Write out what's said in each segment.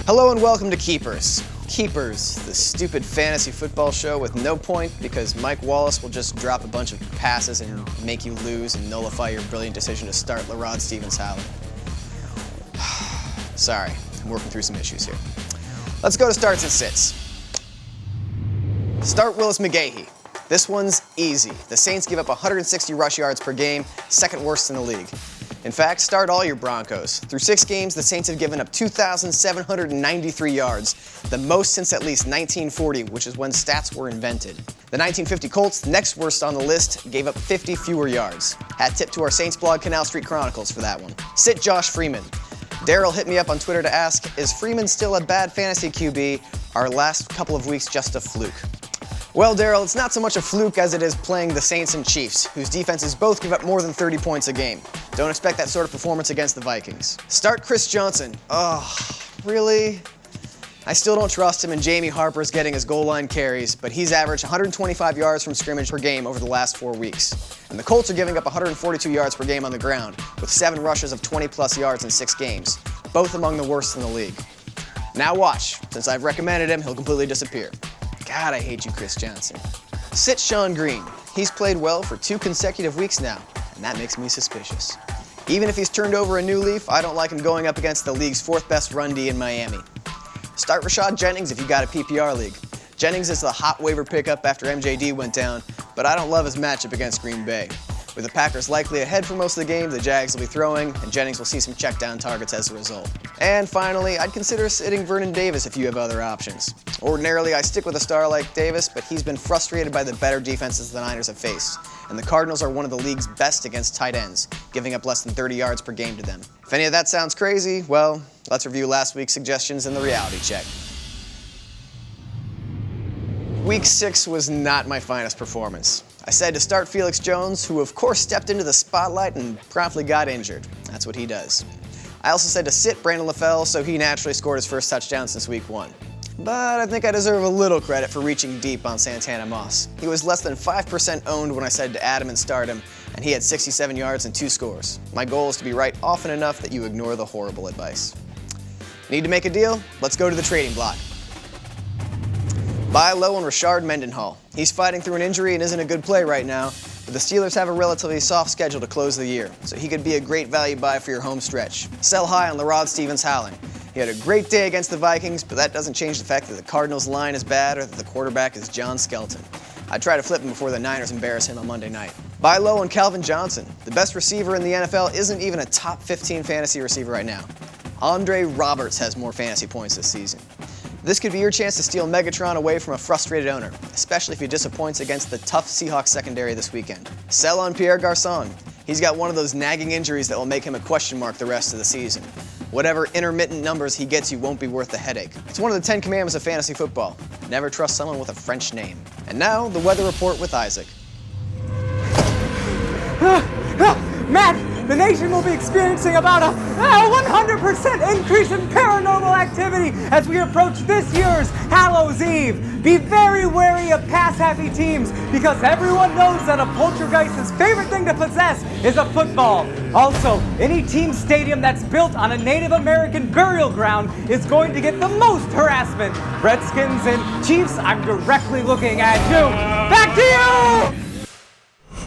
Hello and welcome to Keepers. Keepers, the stupid fantasy football show with no point because Mike Wallace will just drop a bunch of passes and make you lose and nullify your brilliant decision to start Lerod Stevens-Howland. Sorry, I'm working through some issues here. Let's go to starts and sits. Start Willis McGahee. This one's easy. The Saints give up 160 rush yards per game, second worst in the league. In fact, start all your Broncos. Through 6 games, the Saints have given up 2,793 yards, the most since at least 1940, which is when stats were invented. The 1950 Colts, next worst on the list, gave up 50 fewer yards. Hat tip to our Saints blog, Canal Street Chronicles, for that one. Sit Josh Freeman. Daryl hit me up on Twitter to ask, is Freeman still a bad fantasy QB? Our last couple of weeks just a fluke? Well, Daryl, it's not so much a fluke as it is playing the Saints and Chiefs, whose defenses both give up more than 30 points a game. Don't expect that sort of performance against the Vikings. Start Chris Johnson. Oh, really? I still don't trust him, and Jamie Harper's getting his goal line carries, but he's averaged 125 yards from scrimmage per game over the last 4 weeks. And the Colts are giving up 142 yards per game on the ground, with 7 rushes of 20-plus yards in 6 games, both among the worst in the league. Now watch. Since I've recommended him, he'll completely disappear. God, I hate you, Chris Johnson. Sit Sean Green. He's played well for 2 consecutive weeks now, and that makes me suspicious. Even if he's turned over a new leaf, I don't like him going up against the league's 4th best run D in Miami. Start Rashad Jennings if you got a PPR league. Jennings is the hot waiver pickup after MJD went down, but I don't love his matchup against Green Bay. With the Packers likely ahead for most of the game, the Jags will be throwing, and Jennings will see some check-down targets as a result. And finally, I'd consider sitting Vernon Davis if you have other options. Ordinarily, I stick with a star like Davis, but he's been frustrated by the better defenses the Niners have faced, and the Cardinals are one of the league's best against tight ends, giving up less than 30 yards per game to them. If any of that sounds crazy, well, let's review last week's suggestions in the reality check. Week 6 was not my finest performance. I said to start Felix Jones, who of course stepped into the spotlight and promptly got injured. That's what he does. I also said to sit Brandon LaFell, so he naturally scored his first touchdown since week 1. But I think I deserve a little credit for reaching deep on Santana Moss. He was less than 5% owned when I said to add him and start him, and he had 67 yards and 2 scores. My goal is to be right often enough that you ignore the horrible advice. Need to make a deal? Let's go to the trading block. Buy low on Rashard Mendenhall. He's fighting through an injury and isn't a good play right now, but the Steelers have a relatively soft schedule to close the year, so he could be a great value buy for your home stretch. Sell high on Lerod Stevens-Howland. He had a great day against the Vikings, but that doesn't change the fact that the Cardinals' line is bad or that the quarterback is John Skelton. I'd try to flip him before the Niners embarrass him on Monday night. Buy low on Calvin Johnson. The best receiver in the NFL isn't even a top 15 fantasy receiver right now. Andre Roberts has more fantasy points this season. This could be your chance to steal Megatron away from a frustrated owner, especially if he disappoints against the tough Seahawks secondary this weekend. Sell on Pierre Garçon. He's got one of those nagging injuries that will make him a question mark the rest of the season. Whatever intermittent numbers he gets you won't be worth the headache. It's one of the 10 commandments of fantasy football. Never trust someone with a French name. And now, the weather report with Isaac. Matt, the nation will be experiencing about a 100% increase in paranormal activity as we approach this year's Hallows Eve. Be very wary of pass-happy teams because everyone knows that a poltergeist's favorite thing to possess is a football. Also, any team stadium that's built on a Native American burial ground is going to get the most harassment. Redskins and Chiefs, I'm directly looking at you. Back to you!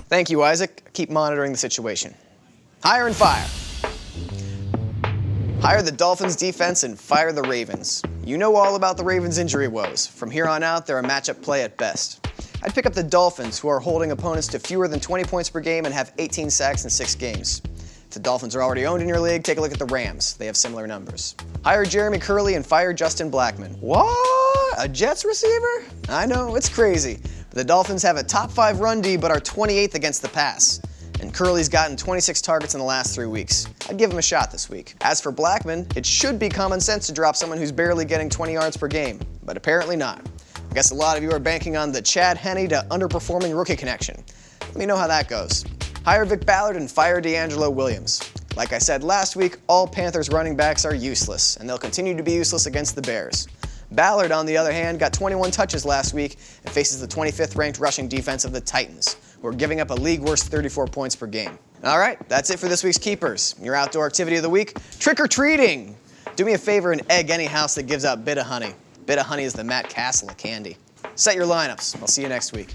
Thank you, Isaac. Keep monitoring the situation. Hire and fire. Hire the Dolphins defense and fire the Ravens. You know all about the Ravens' injury woes. From here on out, they're a matchup play at best. I'd pick up the Dolphins, who are holding opponents to fewer than 20 points per game and have 18 sacks in 6 games. If the Dolphins are already owned in your league, take a look at the Rams. They have similar numbers. Hire Jeremy Curley and fire Justin Blackmon. What? A Jets receiver? I know, it's crazy. But the Dolphins have a top 5 run D but are 28th against the pass. And Curley's gotten 26 targets in the last 3 weeks. I'd give him a shot this week. As for Blackmon, it should be common sense to drop someone who's barely getting 20 yards per game, but apparently not. I guess a lot of you are banking on the Chad Henne to underperforming rookie connection. Let me know how that goes. Hire Vic Ballard and fire DeAngelo Williams. Like I said last week, all Panthers running backs are useless, and they'll continue to be useless against the Bears. Ballard, on the other hand, got 21 touches last week and faces the 25th ranked rushing defense of the Titans, who are giving up a league-worst 34 points per game. All right, that's it for this week's Keepers. Your outdoor activity of the week, trick-or-treating. Do me a favor and egg any house that gives out Bit of Honey. Bit of Honey is the Matt Castle of candy. Set your lineups. I'll see you next week.